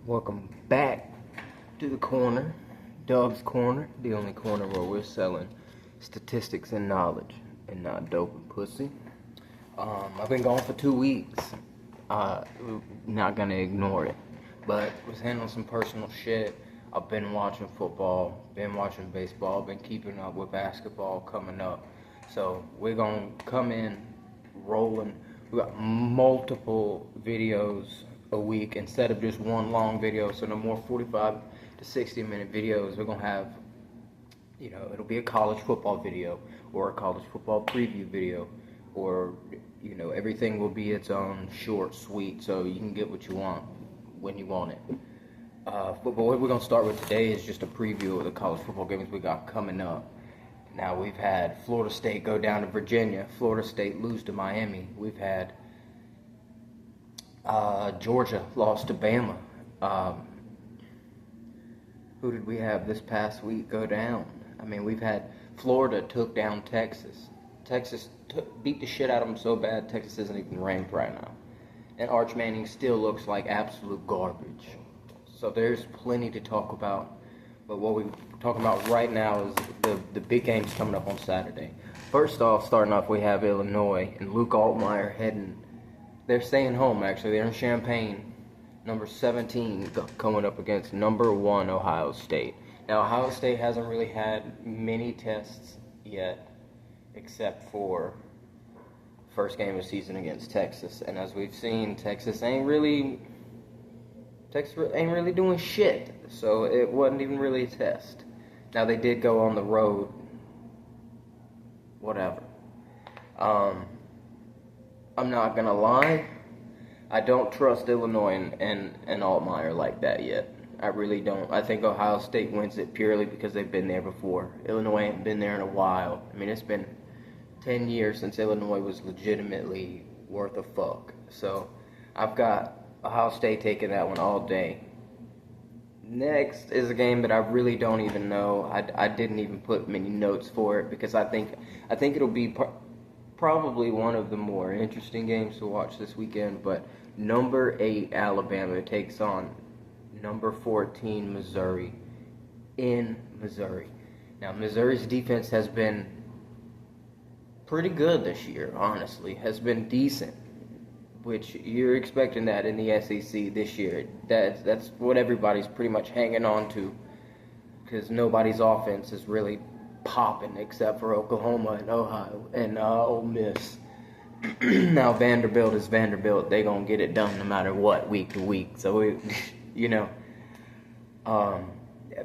Welcome back to the corner, Doug's Corner, the only corner where we're selling statistics and knowledge and not dope and pussy. I've been gone for 2 weeks. Not gonna ignore it, but was handling some personal shit. I've been watching football, been watching baseball, been keeping up with basketball coming up. So we're gonna come in rolling. We got multiple videos a week instead of just one long video. So no more 45 to 60-minute videos. We're gonna have, it'll be a college football video or a college football preview video, or everything will be its own short, sweet, so you can get what you want when you want it. But what we're gonna start with today is just a preview of the college football games we got coming up. Now, we've had Florida State go down to Virginia, Florida State lose to Miami. We've had Georgia lost to Bama. Who did we have this past week go down? I mean, we've had Florida took down Texas. Texas beat the shit out of them so bad, Texas isn't even ranked right now. And Arch Manning still looks like absolute garbage. So there's plenty to talk about. But what we're talking about right now is the big games coming up on Saturday. First off, starting off, we have Illinois and Luke Altmyer they're staying home, actually. They're in Champaign, number 17, coming up against number 1 Ohio State. Now, Ohio State hasn't really had many tests yet, except for first game of the season against Texas. And as we've seen, Texas ain't really doing shit. So it wasn't even really a test. Now, they did go on the road. Whatever. I'm not gonna lie, I don't trust Illinois and Altmyer like that yet. I really don't. I think Ohio State wins it purely because they've been there before. Illinois ain't been there in a while. I mean, it's been 10 years since Illinois was legitimately worth a fuck. So I've got Ohio State taking that one all day. Next is a game that I really don't even know. I didn't even put many notes for it because I think it'll be probably one of the more interesting games to watch this weekend. But number 8 Alabama takes on number 14 Missouri in Missouri. Now, Missouri's defense has been pretty good this year, honestly. Has been decent, which you're expecting that in the SEC this year. That's what everybody's pretty much hanging on to, because nobody's offense is really popping except for Oklahoma and Ohio and Ole Miss. Now, Vanderbilt is Vanderbilt. They gonna get it done no matter what, week to week. So,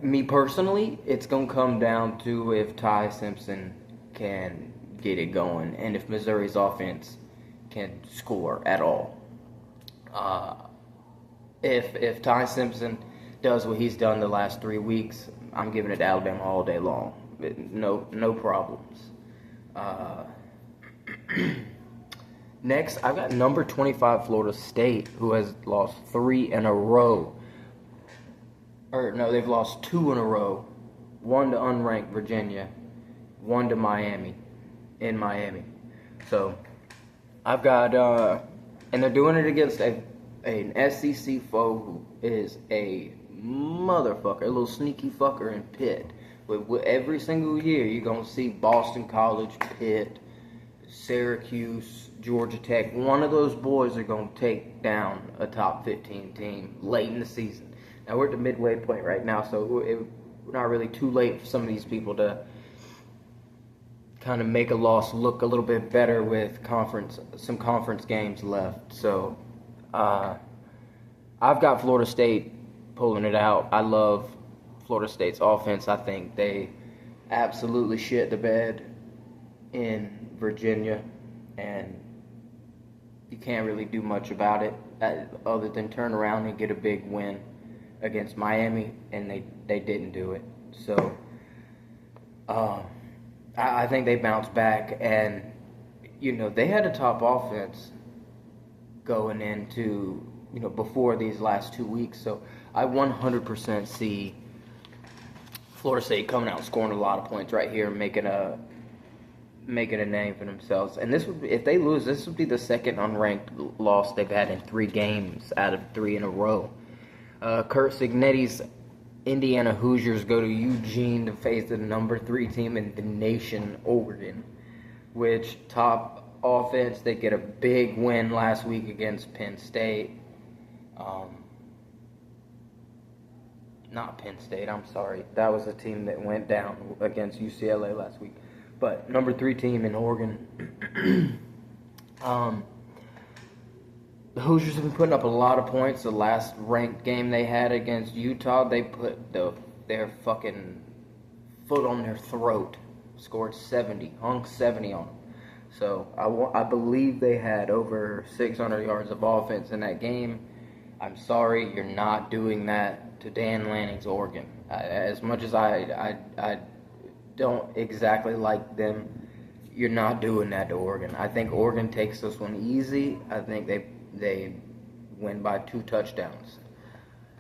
me personally, it's gonna come down to if Ty Simpson can get it going and if Missouri's offense can score at all. If Ty Simpson does what he's done the last 3 weeks, I'm giving it to Alabama all day long. No problems. Next, I've got number 25 Florida State, who has lost 3 in a row. Or no, they've lost 2 in a row. 1 to unranked Virginia, 1 to Miami, in Miami. So I've got, and they're doing it against an SEC foe who is a motherfucker, a little sneaky fucker in Pitt. With every single year, you're going to see Boston College, Pitt, Syracuse, Georgia Tech. One of those boys are going to take down a top 15 team late in the season. Now, we're at the midway point right now, so we're not really too late for some of these people to kind of make a loss look a little bit better with some conference games left. So, I've got Florida State pulling it out. I love Florida State's offense. I think they absolutely shit the bed in Virginia, and you can't really do much about it other than turn around and get a big win against Miami, and they didn't do it. So I think they bounced back, and they had a top offense going into before these last 2 weeks. So I 100% see Florida State coming out and scoring a lot of points right here, making a name for themselves. And if they lose, this would be the second unranked loss they've had in 3 games out of 3 in a row. Kurt Signetti's Indiana Hoosiers go to Eugene to face the number 3 team in the nation, Oregon. Which, top offense, they get a big win last week against Penn State. Not Penn State, I'm sorry. That was a team that went down against UCLA last week. But number 3 team in Oregon. The Hoosiers have been putting up a lot of points. The last ranked game they had against Utah, they put their fucking foot on their throat. Scored 70, hung 70 on them. So I believe they had over 600 yards of offense in that game. I'm sorry, you're not doing that to Dan Lanning's Oregon. As much as I don't exactly like them, you're not doing that to Oregon. I think Oregon takes this one easy. I think they win by 2 touchdowns.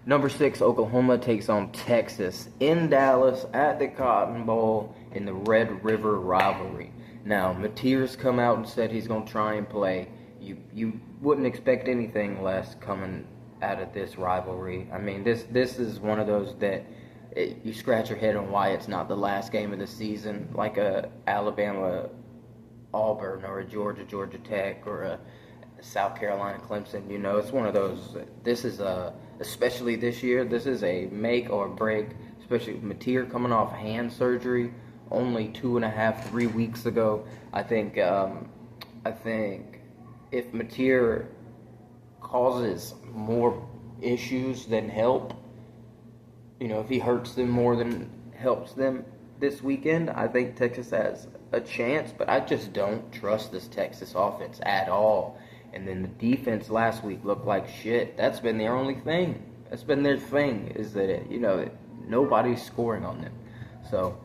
Number 6, Oklahoma takes on Texas in Dallas at the Cotton Bowl in the Red River rivalry. Now, Mateer's come out and said he's going to try and play. You wouldn't expect anything less coming out of this rivalry. I mean, this is one of those that you scratch your head on why it's not the last game of the season, like a Alabama Auburn or a Georgia Tech or a South Carolina Clemson. You know, it's one of those. This is especially this year. This is a make or break. Especially Mateer coming off hand surgery only 2.5-3 weeks ago. I think if Mateer causes more issues than help, you know, if he hurts them more than helps them this weekend, I think Texas has a chance, but I just don't trust this Texas offense at all. And then the defense last week looked like shit. That's been their only thing. That's been their thing, is that, nobody's scoring on them. So,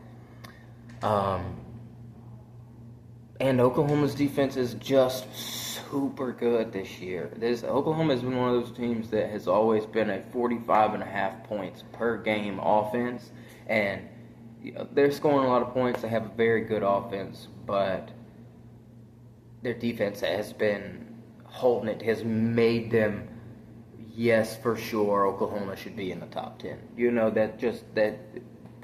and Oklahoma's defense is just super good this year. Oklahoma has been one of those teams that has always been a 45.5 points per game offense, and they're scoring a lot of points. They have a very good offense, but their defense has been holding it, has made them, yes, for sure, Oklahoma should be in the top 10. That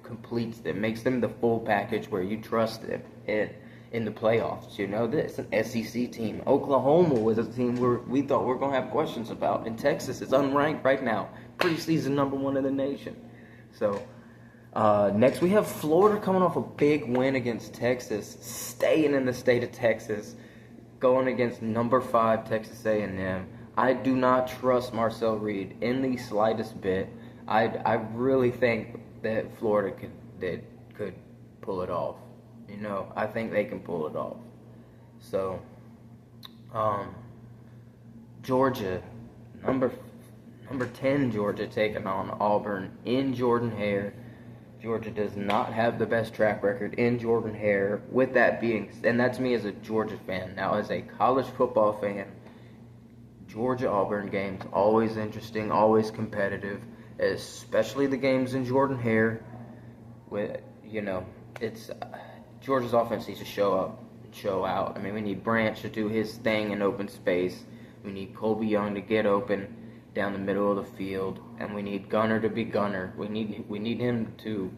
completes them, makes them the full package where you trust them in the playoffs. This is an SEC team. Oklahoma was a team where we thought we were going to have questions about, and Texas is unranked right now, preseason number 1 in the nation. So, next we have Florida coming off a big win against Texas, staying in the state of Texas, going against number 5 Texas A&M. I do not trust Marcel Reed in the slightest bit. I really think that Florida could pull it off. I think they can pull it off. So, Georgia, number 10 Georgia taking on Auburn in Jordan-Hare. Georgia does not have the best track record in Jordan-Hare. With that being, and that's me as a Georgia fan. Now, as a college football fan, Georgia-Auburn games, always interesting, always competitive, especially the games in Jordan-Hare. It's Georgia's offense needs to show out. I mean, we need Branch to do his thing in open space. We need Colby Young to get open down the middle of the field, and we need Gunner to be Gunner. We need him to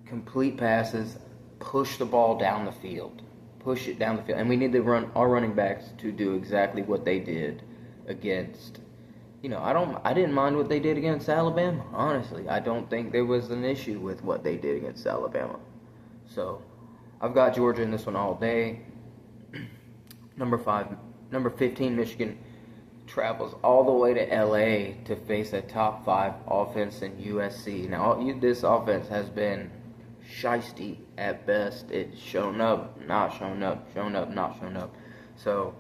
complete passes, push the ball down the field, and we need our running backs to do exactly what they did against. I didn't mind what they did against Alabama. Honestly, I don't think there was an issue with what they did against Alabama. So, I've got Georgia in this one all day. Number 15, Michigan travels all the way to LA to face a top 5 offense in USC. Now, this offense has been shiesty at best. It's shown up, not shown up, shown up, not shown up. So,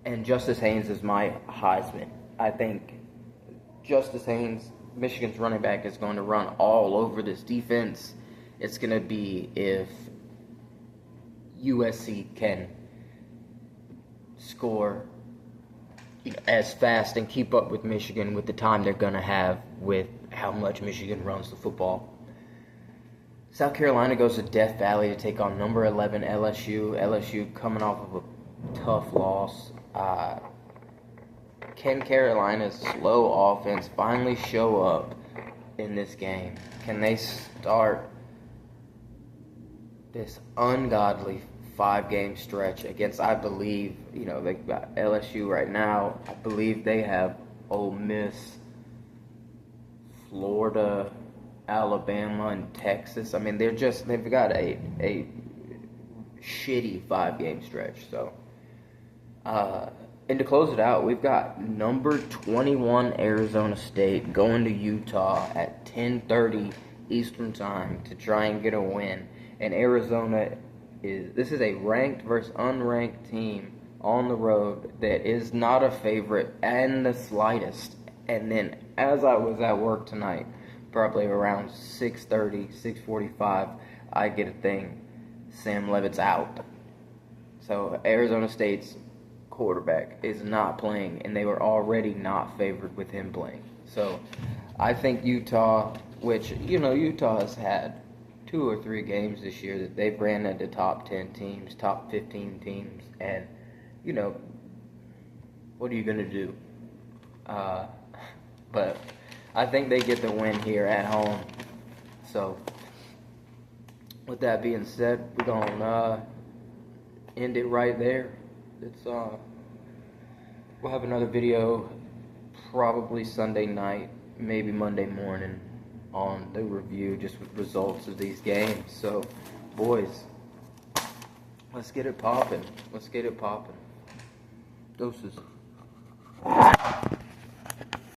and Justice Haynes is my Heisman. I think Justice Haynes, Michigan's running back, is going to run all over this defense. It's going to be if USC can score as fast and keep up with Michigan with the time they're going to have with how much Michigan runs the football. South Carolina goes to Death Valley to take on number 11 LSU. LSU coming off of a tough loss. can Carolina's slow offense finally show up in this game? Can they start this ungodly 5-game stretch against, I believe, they've got LSU right now. I believe they have Ole Miss, Florida, Alabama, and Texas. I mean, they've got a shitty 5-game stretch. So, and to close it out, we've got number 21 Arizona State going to Utah at 10:30 Eastern Time to try and get a win. And Arizona this is a ranked versus unranked team on the road that is not a favorite in the slightest. And then as I was at work tonight, probably around 6:30, 6:45, I get a thing. Sam Levitt's out. So Arizona State's quarterback is not playing, and they were already not favored with him playing. So I think Utah, which, Utah has had 2 or 3 games this year that they've ran into top 10 teams, top 15 teams, and, what are you going to do? But I think they get the win here at home. So, with that being said, we're going to end it right there. We'll have another video probably Sunday night, maybe Monday morning, on the review, just with results of these games. So, boys, let's get it popping. Doses.